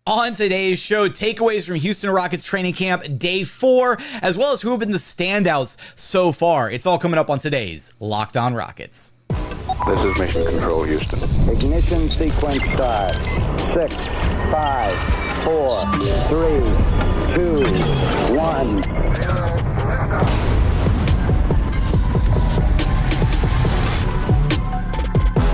On today's show, takeaways from Houston Rockets training camp day 4, as well as who have been the standouts so far. It's all coming up on today's Locked On Rockets. This is Mission Control, Houston. Ignition sequence start. 6, 5, 4, 3, 2, 1.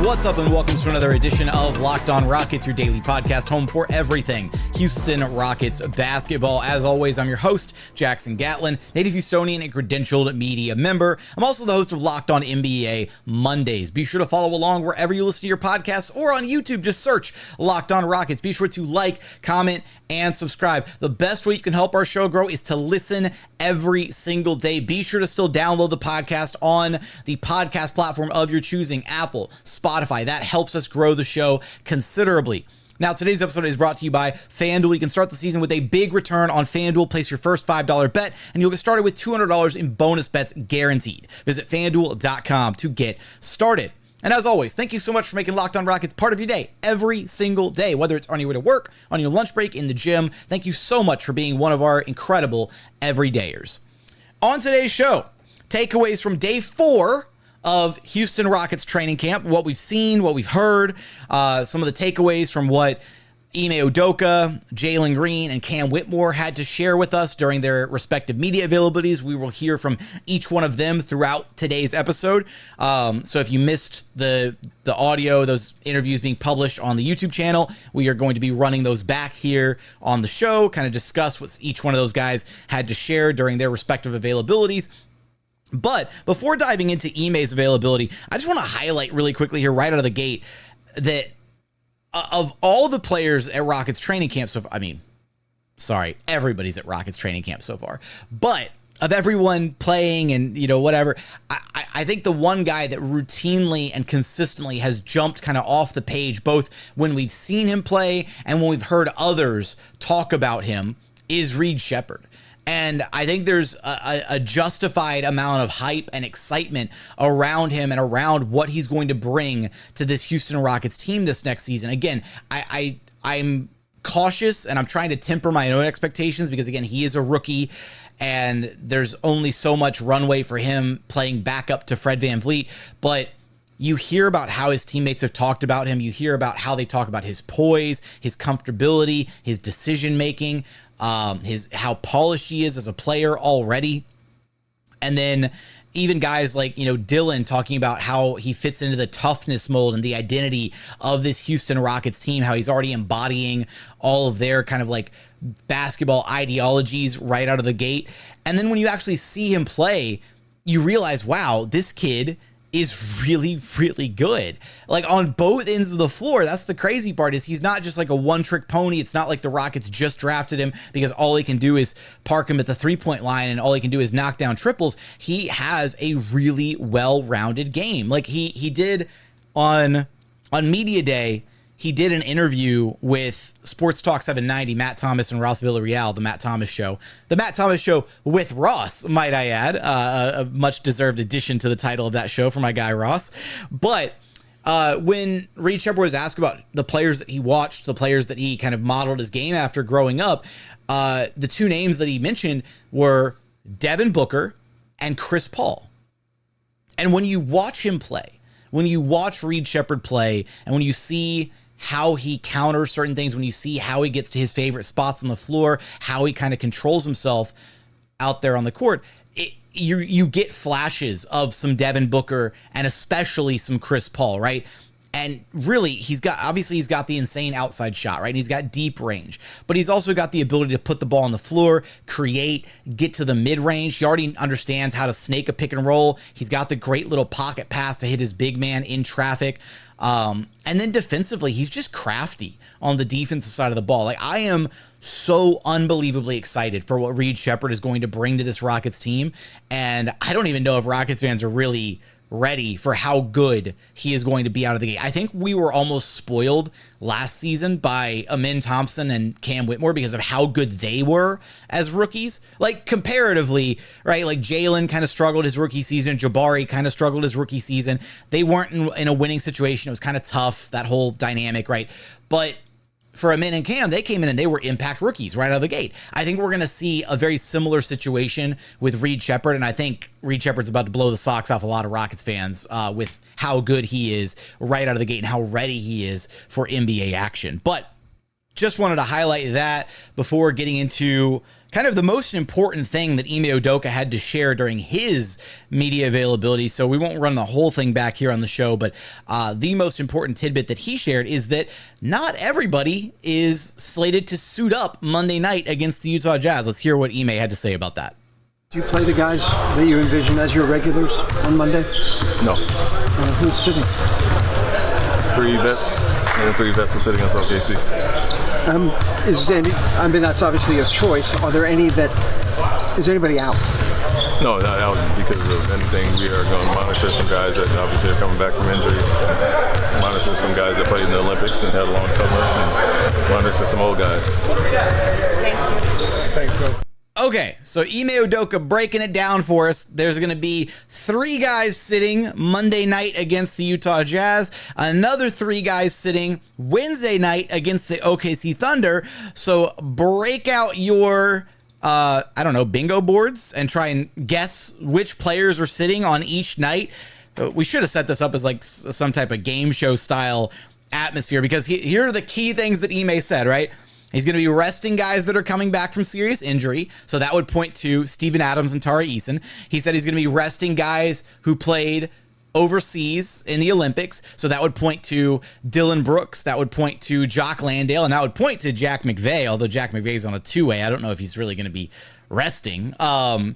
What's up and welcome to another edition of Locked On Rockets, your daily podcast home for everything Houston Rockets basketball. As always, I'm your host, Jackson Gatlin, native Houstonian and credentialed media member. I'm also the host of Locked On NBA Mondays. Be sure to follow along wherever you listen to your podcasts or on YouTube. Just search Locked On Rockets. Be sure to like, comment, and subscribe. The best way you can help our show grow is to listen every single day. Be sure to still download the podcast on the podcast platform of your choosing, Apple, Spotify. That helps us grow the show considerably. Now, today's episode is brought to you by FanDuel. You can start the season with a big return on FanDuel. Place your first $5 bet, and you'll get started with $200 in bonus bets guaranteed. Visit FanDuel.com to get started. And as always, thank you so much for making Locked On Rockets part of your day every single day, whether it's on your way to work, on your lunch break, in the gym. Thank you so much for being one of our incredible everydayers. On today's show, takeaways from day 4 of Houston Rockets training camp, what we've seen, what we've heard, some of the takeaways from what Ime Udoka, Jalen Green, and Cam Whitmore had to share with us during their respective media availabilities. We will hear from each one of them throughout today's episode. So if you missed the audio, those interviews being published on the YouTube channel, we are going to be running those back here on the show, kind of discuss what each one of those guys had to share during their respective availabilities. But before diving into Ime's availability, I just want to highlight really quickly here right out of the gate that of all the players at Rockets training camp so far, everybody's at Rockets training camp so far, but of everyone playing and, whatever, I think the one guy that routinely and consistently has jumped kind of off the page, both when we've seen him play and when we've heard others talk about him, is Reed Sheppard. And I think there's a justified amount of hype and excitement around him and around what he's going to bring to this Houston Rockets team this next season. Again, I'm cautious and I'm trying to temper my own expectations because, again, he is a rookie and there's only so much runway for him playing backup to Fred VanVleet. But you hear about how his teammates have talked about him. You hear about how they talk about his poise, his comfortability, his decision-making, how polished he is as a player already. And then even guys like, Dillon talking about how he fits into the toughness mold and the identity of this Houston Rockets team, how he's already embodying all of their kind of like basketball ideologies right out of the gate. And then when you actually see him play, you realize, wow, this kid is really, really good. Like on both ends of the floor. That's the crazy part, is he's not just like a one-trick pony. It's not like the Rockets just drafted him because all he can do is park him at the three-point line and all he can do is knock down triples. He has a really well-rounded game. Like he did on Media Day. He did an interview with Sports Talk 790, Matt Thomas and Ross Villarreal, the Matt Thomas Show. The Matt Thomas Show with Ross, might I add, a much-deserved addition to the title of that show for my guy Ross. But when Reed Sheppard was asked about the players that he watched, the players that he kind of modeled his game after growing up, the two names that he mentioned were Devin Booker and Chris Paul. And when you watch him play, when you watch Reed Sheppard play, and when you see how he counters certain things, when you see how he gets to his favorite spots on the floor, how he kind of controls himself out there on the court, you get flashes of some Devin Booker and especially some Chris Paul, right? And really, he's got the insane outside shot, right? And he's got deep range, but he's also got the ability to put the ball on the floor, create, get to the mid-range. He already understands how to snake a pick and roll. He's got the great little pocket pass to hit his big man in traffic. And then defensively, he's just crafty on the defensive side of the ball. Like, I am so unbelievably excited for what Reed Sheppard is going to bring to this Rockets team. And I don't even know if Rockets fans are really ready for how good he is going to be out of the gate. I think we were almost spoiled last season by Amen Thompson and Cam Whitmore because of how good they were as rookies. Like, comparatively, right? Like, Jalen kind of struggled his rookie season. Jabari kind of struggled his rookie season. They weren't in a winning situation. It was kind of tough, that whole dynamic, right? But for Ime and Cam, they came in and they were impact rookies right out of the gate. I think we're going to see a very similar situation with Reed Sheppard, and I think Reed Sheppard's about to blow the socks off a lot of Rockets fans with how good he is right out of the gate and how ready he is for NBA action. But just wanted to highlight that before getting into kind of the most important thing that Ime Udoka had to share during his media availability. So we won't run the whole thing back here on the show, but the most important tidbit that he shared is that not everybody is slated to suit up Monday night against the Utah Jazz. Let's hear what Ime had to say about that. Do you play the guys that you envision as your regulars on Monday? No. Who's sitting? 3 vets, and 3 vets are sitting against OKC. That's obviously a choice. Is there anybody out? No, not out because of anything. We are going to monitor some guys that obviously are coming back from injury, monitor some guys that played in the Olympics and had a long summer, and monitor some old guys. Thanks, bro. Okay, so Ime Udoka breaking it down for us. There's going to be 3 guys sitting Monday night against the Utah Jazz, another 3 guys sitting Wednesday night against the OKC Thunder. So break out your, bingo boards and try and guess which players are sitting on each night. We should have set this up as like some type of game show style atmosphere, because here are the key things that Ime said, right? He's going to be resting guys that are coming back from serious injury. So that would point to Steven Adams and Tari Eason. He said he's going to be resting guys who played overseas in the Olympics. So that would point to Dillon Brooks. That would point to Jock Landale. And that would point to Jack McVay, although Jack McVay's on a 2-way. I don't know if he's really going to be resting. And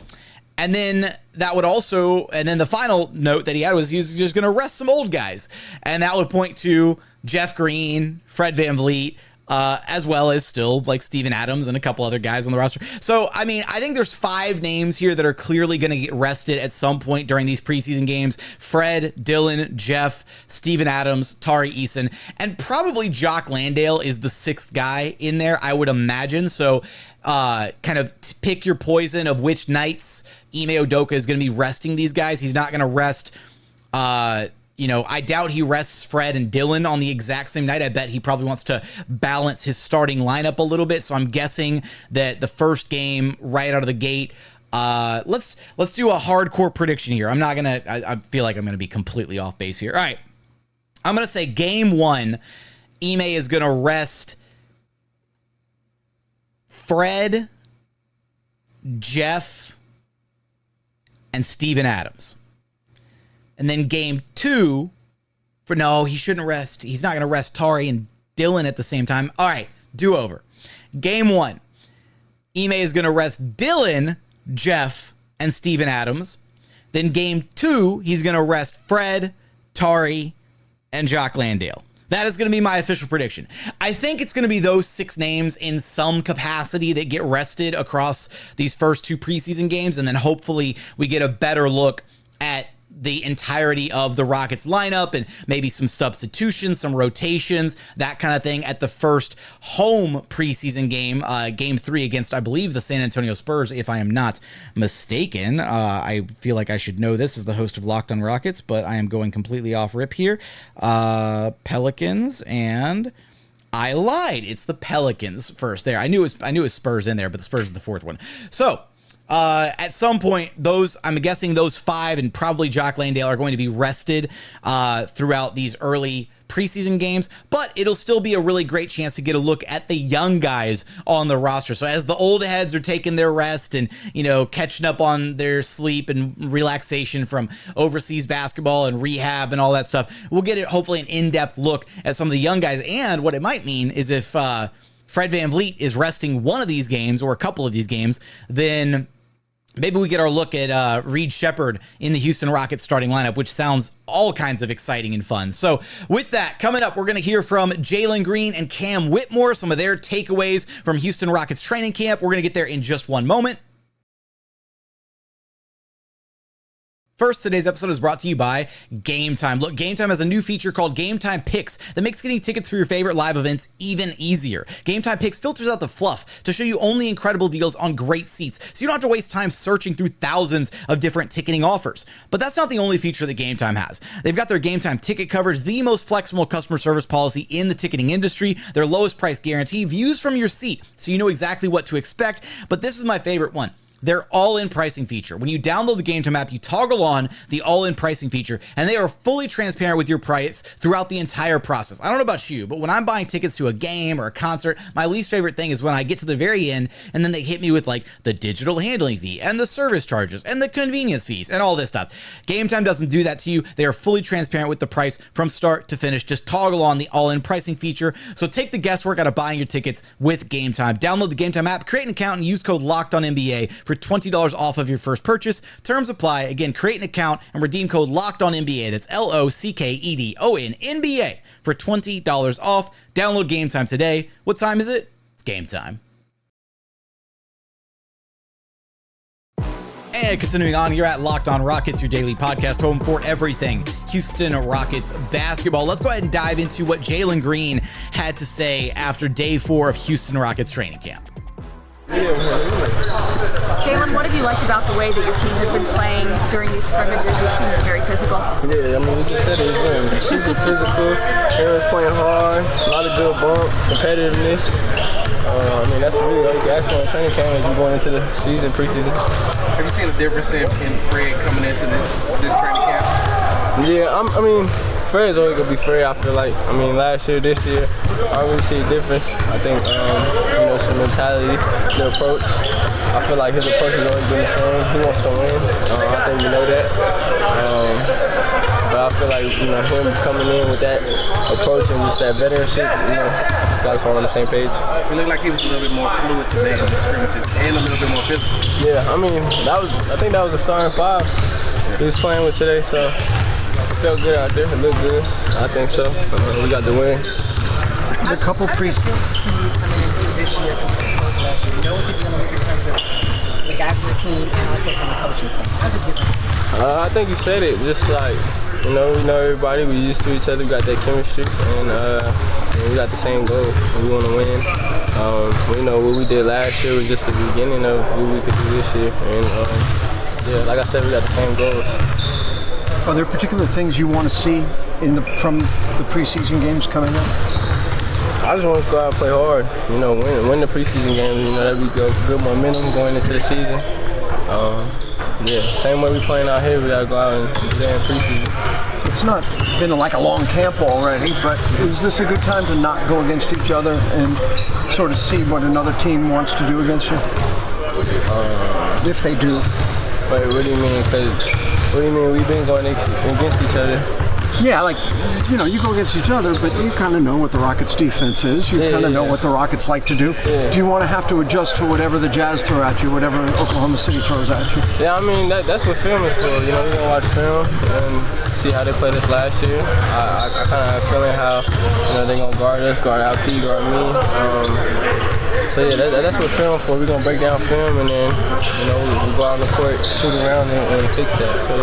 then that would also, and then the final note that he had was he was just going to rest some old guys. And that would point to Jeff Green, Fred VanVleet, as well as still like Steven Adams and a couple other guys on the roster. So, I mean, I think there's 5 names here that are clearly going to get rested at some point during these preseason games. Fred, Dillon, Jeff, Steven Adams, Tari Eason, and probably Jock Landale is the 6th guy in there, I would imagine. So, kind of pick your poison of which nights Ime Udoka is going to be resting these guys. He's not going to rest, I doubt he rests Fred and Dillon on the exact same night. I bet he probably wants to balance his starting lineup a little bit. So I'm guessing that the first game right out of the gate, let's do a hardcore prediction here. I feel like I'm gonna be completely off base here. All right, I'm gonna say game 1, Ime is gonna rest Fred, Jeff, and Steven Adams. And then game 2, he shouldn't rest. He's not going to rest Tari and Dillon at the same time. All right, do over. Game 1, Ime is going to rest Dillon, Jeff, and Steven Adams. Then game 2, he's going to rest Fred, Tari, and Jock Landale. That is going to be my official prediction. I think it's going to be those 6 names in some capacity that get rested across these first 2 preseason games, and then hopefully we get a better look at the entirety of the Rockets lineup and maybe some substitutions, some rotations, that kind of thing at the first home preseason game, game 3 against, I believe, the San Antonio Spurs, if I am not mistaken. I feel like I should know this as the host of Locked on Rockets, but I am going completely off rip here. Pelicans, and I lied. It's the Pelicans first there. I knew it was Spurs in there, but the Spurs is the 4th one. So, at some point, I'm guessing those 5 and probably Jock Landale are going to be rested throughout these early preseason games, but it'll still be a really great chance to get a look at the young guys on the roster. So as the old heads are taking their rest and, catching up on their sleep and relaxation from overseas basketball and rehab and all that stuff, we'll get hopefully an in-depth look at some of the young guys. And what it might mean is if Fred VanVleet is resting one of these games or a couple of these games, then maybe we get our look at Reed Sheppard in the Houston Rockets starting lineup, which sounds all kinds of exciting and fun. So with that, coming up, we're going to hear from Jalen Green and Cam Whitmore, some of their takeaways from Houston Rockets training camp. We're going to get there in just one moment. First, today's episode is brought to you by Game Time. Look, Game Time has a new feature called Game Time Picks that makes getting tickets for your favorite live events even easier. Game Time Picks filters out the fluff to show you only incredible deals on great seats, so you don't have to waste time searching through thousands of different ticketing offers. But that's not the only feature that Game Time has. They've got their Game Time ticket coverage, the most flexible customer service policy in the ticketing industry, their lowest price guarantee, views from your seat, so you know exactly what to expect. But this is my favorite one. Their all-in pricing feature. When you download the Game Time app, you toggle on the all-in pricing feature, and they are fully transparent with your price throughout the entire process. I don't know about you, but when I'm buying tickets to a game or a concert, my least favorite thing is when I get to the very end, and then they hit me with like the digital handling fee, and the service charges, and the convenience fees, and all this stuff. Game Time doesn't do that to you. They are fully transparent with the price from start to finish. Just toggle on the all-in pricing feature. So take the guesswork out of buying your tickets with Game Time. Download the Game Time app, create an account, and use code LOCKEDONNBA for $20 off of your first purchase. Terms apply. Again, create an account and redeem code LOCKEDONNBA. That's LOCKEDONNBA for $20 off. Download Game Time today. What time is it? It's game time. And continuing on, you're at Locked On Rockets, your daily podcast home for everything Houston Rockets basketball. Let's go ahead and dive into what Jalen Green had to say after day 4 of Houston Rockets training camp. Jalen, what have you liked about the way that your team has been playing during these scrimmages? You've seen very physical. Yeah, I mean, we just said it again. Super physical. Everyone's playing hard. A lot of good bump, competitiveness. I mean, that's really all you can ask for in training camp as you're going into the season, preseason. Have you seen a difference in Fred coming into this training camp? Yeah, I mean, Fred's always going to be Fred, I feel like. I mean, last year, this year, I don't really see a difference. I think, some mentality, the approach. I feel like his approach has always been the same. He wants to win. I think we know that. But I feel like, him coming in with that approach and just that veteranship, guys all on the same page. It looked like he was a little bit more fluid today in the scrimmages and a little bit more physical. Yeah, I mean, I think that was the starting 5 he was playing with today, so it felt good out there. It looked good. I think so. We got the win. There's a couple this year compared to last year. You know what you're dealing with in terms of the guy from the team and also from the coaching staff. How's it different? I think you said it. Just like, we know everybody. We used to each other. We got that chemistry, and we got the same goal. We want to win. We know what we did last year was just the beginning of what we could do this year. And like I said, we got the same goals. Are there particular things you want to see from the preseason games coming up? I just want us to go out and play hard, win the preseason games, that'd be good momentum going into the season. Same way we playing out here, we gotta go out and play in preseason. It's not been like a long camp already, but is this a good time to not go against each other and sort of see what another team wants to do against you? If they do. But what do you mean? What do you mean we've been going against each other? Yeah, you go against each other, but you kind of know what the Rockets' defense is. You kind of know what the Rockets like to do. Yeah. Do you want to have to adjust to whatever the Jazz throw at you, whatever Oklahoma City throws at you? Yeah, I mean, that's what film is for. We're going to watch film and see how they played us last year. I kind of have a feeling how, they're going to guard us, guard LP, guard me. That's what film for. We're going to break down film and then, we go out on the court, shoot around and fix that. So,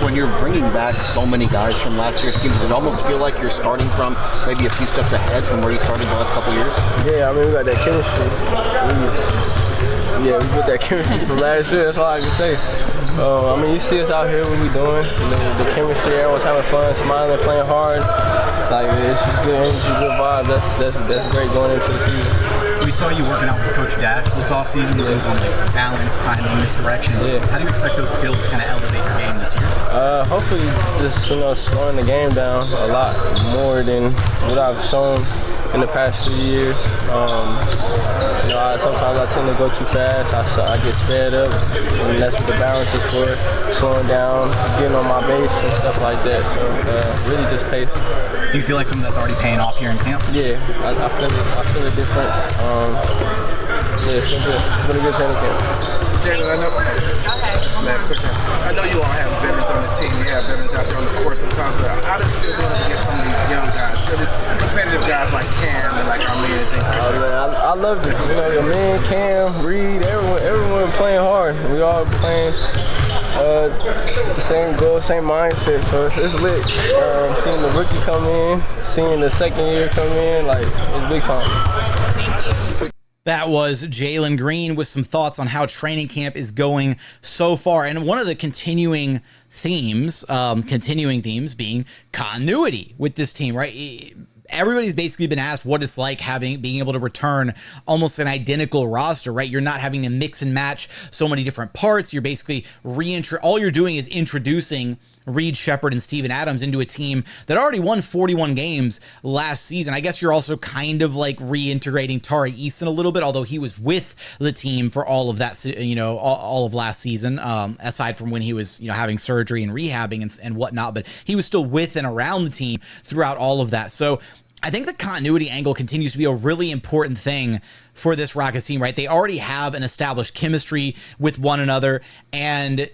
when you're bringing back so many guys from last year's team, does it almost feel like you're starting from maybe a few steps ahead from where you started the last couple of years? Yeah, I mean, we got that chemistry. We got that chemistry from last year. That's all I can say. You see us out here, what we doing. The chemistry, everyone's having fun, smiling, playing hard. It's just good energy, good vibes. That's great going into the season. We saw you working out with Coach Dash this offseason. Things on balance, timing, misdirection. Yeah. How do you expect those skills to kind of elevate your game this year? Hopefully, just slowing the game down a lot more than what I've shown in the past few years. Sometimes I tend to go too fast. I get sped up, and that's what the balance is for. Slowing down, getting on my base and stuff like that. So really just pace. Do you feel like some of that's already paying off here in camp? Yeah, I feel it. I feel the difference. It's been good. It's been a good training camp. Jalen, last question. I know you all have veterans on this team. You have veterans out there on the court sometimes, but how does it feel going against some of these young guys, competitive guys like Cam and like Ime and things like that? I love it. Your man, Cam, Reed, everyone playing hard. We all playing The same goal, same mindset, so it's lit. Seeing the rookie come in, seeing the second year come in, like, it's big time. That was Jalen Green with some thoughts on how training camp is going so far. And one of the continuing themes being continuity with this team, right? Everybody's basically been asked what it's like being able to return almost an identical roster, right? You're not having to mix and match so many different parts. You're basically all you're doing is introducing Reed Sheppard and Steven Adams into a team that already won 41 games last season. I guess you're also kind of like reintegrating Tari Eason a little bit, although he was with the team for all of that, all of last season, aside from when he was, having surgery and rehabbing and whatnot, but he was still with and around the team throughout all of that. So I think the continuity angle continues to be a really important thing for this Rockets team, right? They already have an established chemistry with one another, and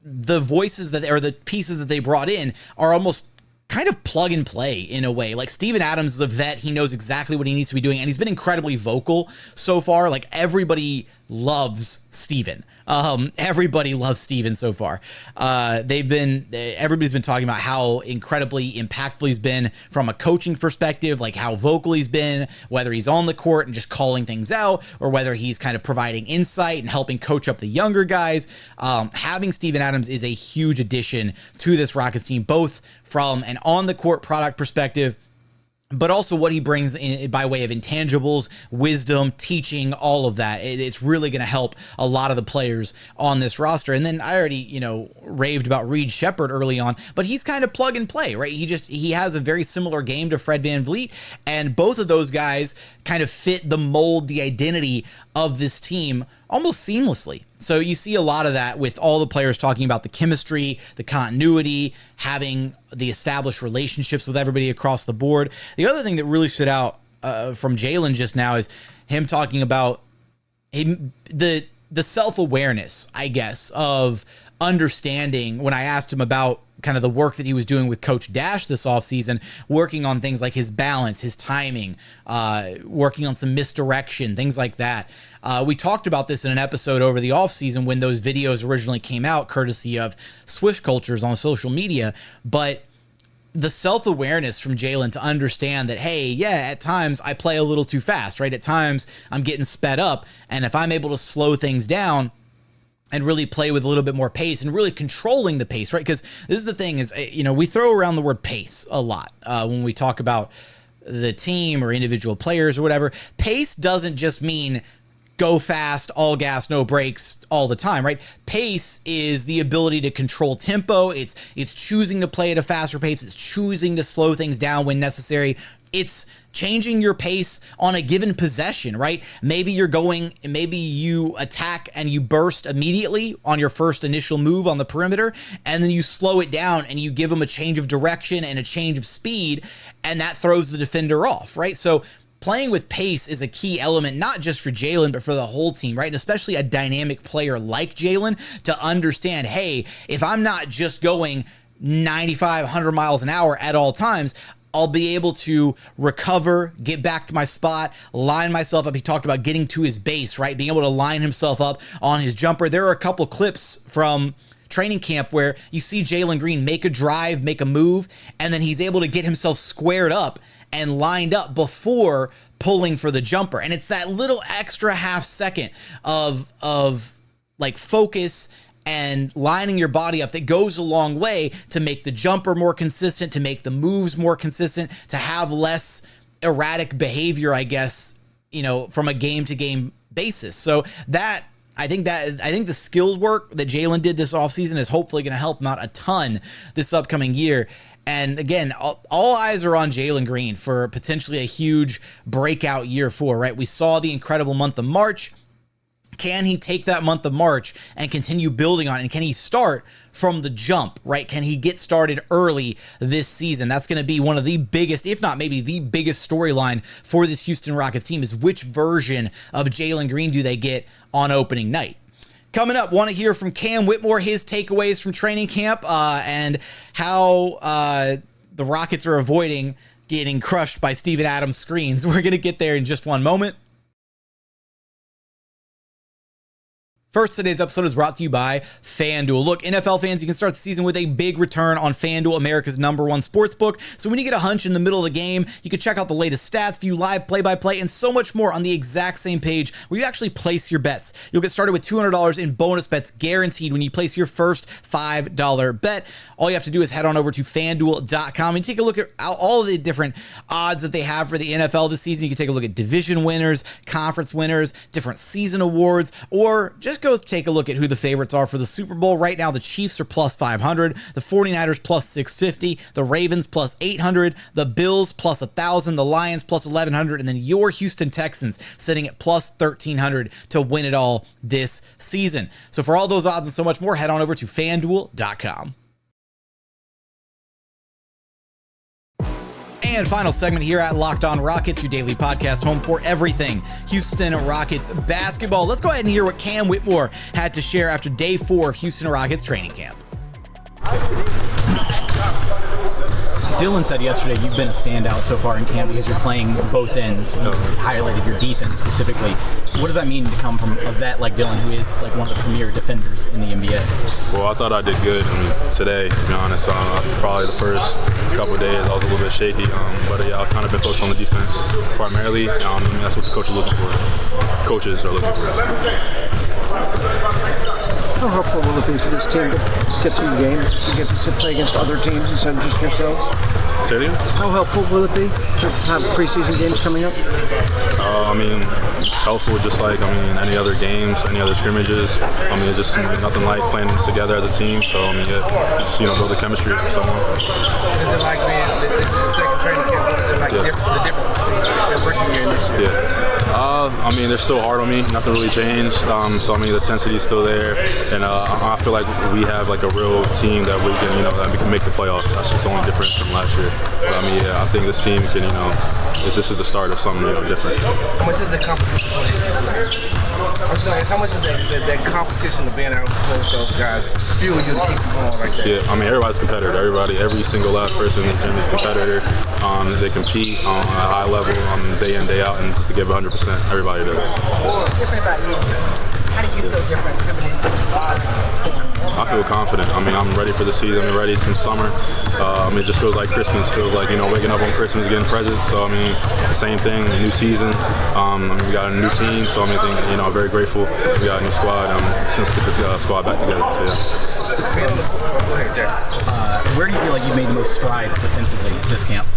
the voices the pieces that they brought in are almost kind of plug and play in a way. Like Steven Adams, the vet, he knows exactly what he needs to be doing, and he's been incredibly vocal so far. Like everybody loves Steven. Everybody loves Steven so far. Everybody's been talking about how incredibly impactful he's been from a coaching perspective, like how vocal he's been, whether he's on the court and just calling things out, or whether he's kind of providing insight and helping coach up the younger guys. Having Steven Adams is a huge addition to this Rockets team, both from an on-the-court product perspective, but also what he brings in by way of intangibles, wisdom, teaching, all of that. It's really going to help a lot of the players on this roster. And then I already, raved about Reed Sheppard early on, but he's kind of plug and play, right? He has a very similar game to Fred VanVleet, and both of those guys kind of fit the mold, the identity of this team almost seamlessly. So you see a lot of that with all the players talking about the chemistry, the continuity, having the established relationships with everybody across the board. The other thing that really stood out from Jalen just now is him talking about the self-awareness, I guess, of understanding when I asked him about kind of the work that he was doing with Coach Dash this offseason, working on things like his balance, his timing, working on some misdirection, things like that. We talked about this in an episode over the offseason when those videos originally came out, courtesy of Swish Cultures on social media. But the self-awareness from Jalen to understand that, hey, yeah, at times I play a little too fast, right? At times I'm getting sped up. And if I'm able to slow things down and really play with a little bit more pace and really controlling the pace, right? Because this is the thing is, we throw around the word pace a lot when we talk about the team or individual players or whatever. Pace doesn't just mean go fast, all gas, no brakes all the time, right? Pace is the ability to control tempo. It's choosing to play at a faster pace. It's choosing to slow things down when necessary. It's changing your pace on a given possession, right? Maybe you attack and you burst immediately on your first initial move on the perimeter, and then you slow it down and you give them a change of direction and a change of speed, and that throws the defender off, right? So playing with pace is a key element, not just for Jalen, but for the whole team, right? And especially a dynamic player like Jalen to understand, hey, if I'm not just going 95, 100 miles an hour at all times, I'll be able to recover, get back to my spot, line myself up. He talked about getting to his base, right? Being able to line himself up on his jumper. There are a couple clips from training camp where you see Jalen Green make a drive, make a move, and then he's able to get himself squared up and lined up before pulling for the jumper. And it's that little extra half second of like focus and lining your body up that goes a long way to make the jumper more consistent, to make the moves more consistent, to have less erratic behavior, I guess, from a game-to-game basis. So I think the skills work that Jalen did this offseason is hopefully going to help him out a ton this upcoming year. And again, all eyes are on Jalen Green for potentially a huge breakout year 4, right? We saw the incredible month of March. Can he take that month of March and continue building on it? And can he start from the jump, right? Can he get started early this season? That's going to be one of the biggest, if not maybe the biggest storyline for this Houston Rockets team is which version of Jalen Green do they get on opening night? Coming up, want to hear from Cam Whitmore, his takeaways from training camp and how the Rockets are avoiding getting crushed by Steven Adams screens. We're going to get there in just one moment. First, today's episode is brought to you by FanDuel. Look, NFL fans, you can start the season with a big return on FanDuel, America's #1 sportsbook. So when you get a hunch in the middle of the game, you can check out the latest stats, view live play-by-play, and so much more on the exact same page where you actually place your bets. You'll get started with $200 in bonus bets guaranteed when you place your first $5 bet. All you have to do is head on over to FanDuel.com and take a look at all of the different odds that they have for the NFL this season. You can take a look at division winners, conference winners, different season awards, or just go take a look at who the favorites are for the Super Bowl. Right now, the Chiefs are plus 500, the 49ers plus 650, the Ravens plus 800, the Bills plus 1,000, the Lions plus 1,100, and then your Houston Texans sitting at plus 1,300 to win it all this season. So for all those odds and so much more, head on over to FanDuel.com. And final segment here at Locked On Rockets, your daily podcast home for everything Houston Rockets basketball. Let's go ahead and hear what Cam Whitmore had to share after day 4 of Houston Rockets training camp. Dillon said yesterday you've been a standout so far in camp because you're playing both ends. You highlighted your defense specifically. What does that mean to come from a vet like Dillon, who is like one of the premier defenders in the NBA? Well, I thought I did good today, to be honest. Probably the first couple of days I was a little bit shaky, but yeah, I've kind of been focused on the defense primarily. That's what the coach is looking for. Coaches are looking for. How helpful will it be for this team to get some games, to get to play against other teams instead of just yourselves? Say it again? How helpful will it be to have preseason games coming up? It's helpful just like, any other games, any other scrimmages. It's just nothing like playing together as a team. So, just, build the chemistry and so on. Is it like being this is the second training camp? What is it like the difference between their rookie year and this year? Yeah. They're still hard on me. Nothing really changed. The intensity is still there, and I feel like we have like a real team that we can, that we can make the playoffs. That's just the only difference from last year. But I think this team can, this is the start of something different. How much is the competition? How much is that competition of being able to play with those guys fuel you to keep you going like that? Yeah, everybody's a competitor. Every single last person in the gym is a competitor. They compete on a high level day in, day out, and just to give 100%. Everybody does. What's different about you? How do you feel different coming into the fall? I feel confident. I'm ready for the season. I'm ready since summer. It just feels like Christmas. Feels like, waking up on Christmas, getting presents. So, the same thing, a new season. We got a new team. So, I'm very grateful. We got a new squad since get this squad back together. So, yeah. Go ahead, Jackson. Where do you feel like you've made the most strides defensively this camp?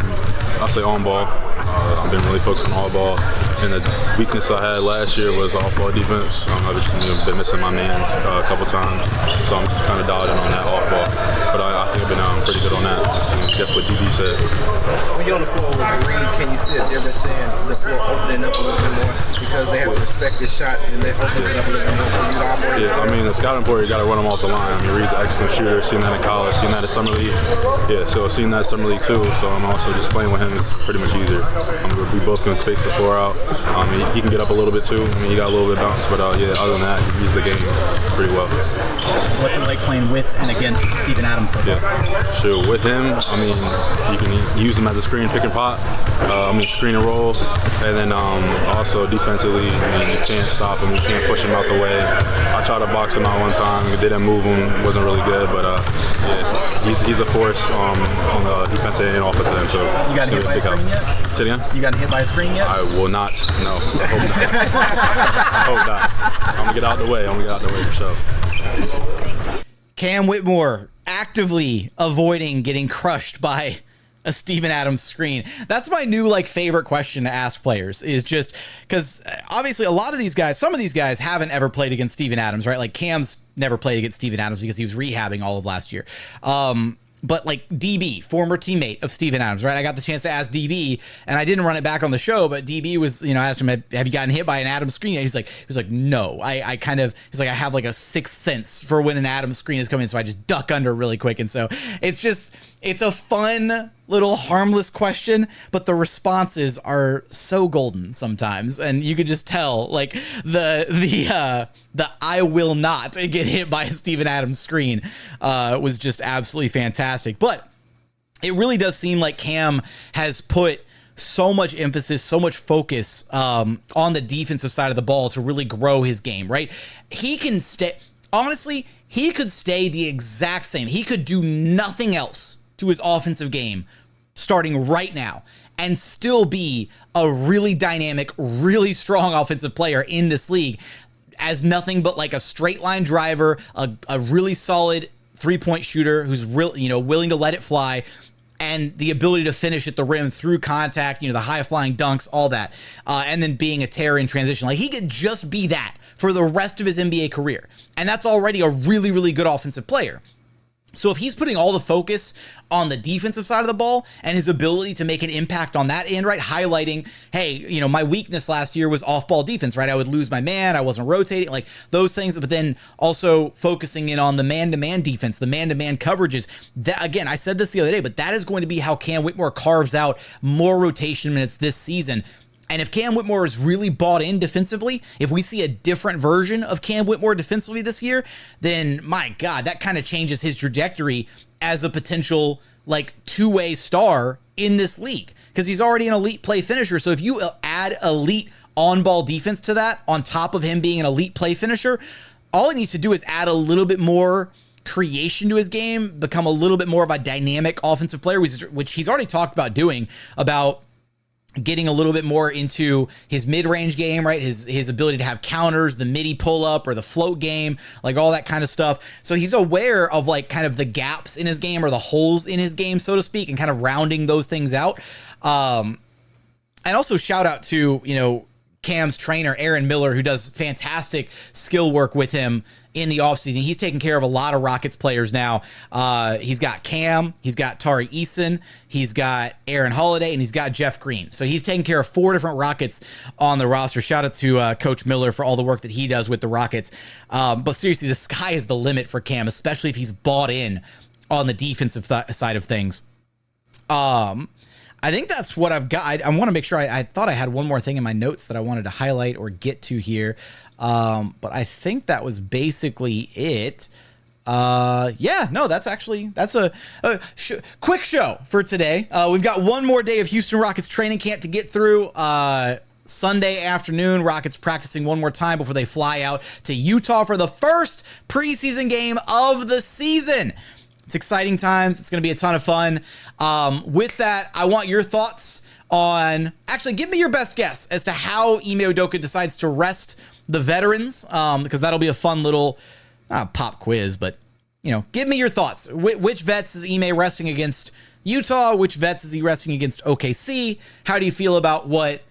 I'll say on ball. I've been really focused on all ball. And the weakness I had last year was off-ball defense. I've just been missing my mans a couple times, so I'm just kind of dialed in on that off-ball. But I think I've been pretty good on that. That's what DB said. When you're on the floor with Reed, can you see a difference in the floor opening up a little bit more because they have to respect this shot and that opens it up a little bit more for you to operate? Yeah, the scouting report, you got to run them off the line. Reed's an excellent shooter. Seen that in college. Seen that in summer league. Yeah, so I've seen that in summer league too. So I'm also just playing with him is pretty much easier. We both can space the floor out. He can get up a little bit too. He got a little bit of bounce, but other than that, he used the game pretty well. What's it like playing with and against Steven Adams so far? Yeah, sure. With him, you can use him as a screen pick and pop. Screen and roll, and then also defensively, you can't stop him. You can't push him out the way. I tried to box him out one time. Didn't move him. Wasn't really good, but he's a force on the defensive and offensive end. So you got hit by a screen yet? Say it again? You got hit by a screen yet? I will not. No, I hope not. I hope not. I'm gonna get out the way. For sure. Cam Whitmore actively avoiding getting crushed by a Steven Adams screen. That's my new favorite question to ask players, is just because obviously a lot of these guys, some of these guys haven't ever played against Steven Adams, right? Like Cam's never played against Steven Adams because he was rehabbing all of last year. But DB, former teammate of Steven Adams, right? I got the chance to ask DB, and I didn't run it back on the show, but DB was, asked him, have you gotten hit by an Adams screen? And he was like, no. I have like a sixth sense for when an Adams screen is coming, so I just duck under really quick. And so it's a fun little harmless question, but the responses are so golden sometimes, and you could just tell the I will not get hit by a Steven Adams screen was just absolutely fantastic. But it really does seem like Cam has put so much emphasis, so much focus on the defensive side of the ball to really grow his game, right? He can stay, honestly, he could stay the exact same. He could do nothing else to his offensive game starting right now and still be a really dynamic, really strong offensive player in this league as nothing but like a straight line driver, a really solid three-point shooter who's willing to let it fly, and the ability to finish at the rim through contact, the high-flying dunks, all that, and then being a terror in transition. Like, he could just be that for the rest of his NBA career, and that's already a really, really good offensive player. So if he's putting all the focus on the defensive side of the ball and his ability to make an impact on that end, right, highlighting, hey, my weakness last year was off-ball defense, right? I would lose my man, I wasn't rotating, like those things, but then also focusing in on the man-to-man defense, the man-to-man coverages. That, again, I said this the other day, but that is going to be how Cam Whitmore carves out more rotation minutes this season. And if Cam Whitmore is really bought in defensively, if we see a different version of Cam Whitmore defensively this year, then my God, that kind of changes his trajectory as a potential like two-way star in this league, because he's already an elite play finisher. So if you add elite on-ball defense to that, on top of him being an elite play finisher, all he needs to do is add a little bit more creation to his game, become a little bit more of a dynamic offensive player, which he's already talked about doing, about getting a little bit more into his mid-range game, right? His ability to have counters, the midi pull-up or the float game, like all that kind of stuff. So he's aware of like kind of the gaps in his game or the holes in his game, so to speak, and kind of rounding those things out. And also shout out to, Cam's trainer, Aaron Miller, who does fantastic skill work with him in the offseason. He's taking care of a lot of Rockets players now. He's got Cam, he's got Tari Eason, he's got Aaron Holiday, and he's got Jeff Green. So he's taking care of 4 different Rockets on the roster. Shout out to Coach Miller for all the work that he does with the Rockets. But seriously, the sky is the limit for Cam, especially if he's bought in on the defensive side of things. I think that's what I've got. I want to make sure. I thought I had one more thing in my notes that I wanted to highlight or get to here. But I think that was basically it. Yeah, no, that's a quick show for today. We've got one more day of Houston Rockets training camp to get through. Sunday afternoon, Rockets practicing one more time before they fly out to Utah for the first preseason game of the season. It's exciting times. It's going to be a ton of fun. With that, I want your thoughts on, actually, give me your best guess as to how Ime Udoka decides to rest the veterans, because that'll be a fun little pop quiz, but, give me your thoughts. Which vets is Ime resting against Utah? Which vets is he resting against OKC? How do you feel about what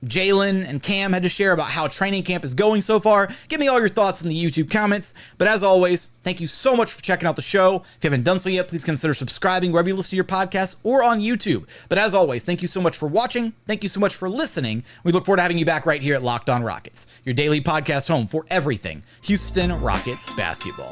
Jalen and Cam had to share about how training camp is going so far? Give me all your thoughts in the YouTube comments. But as always, thank you so much for checking out the show. If you haven't done so yet, please consider subscribing wherever you listen to your podcasts or on YouTube. But as always, thank you so much for watching. Thank you so much for listening. We look forward to having you back right here at Locked On Rockets, your daily podcast home for everything Houston Rockets basketball.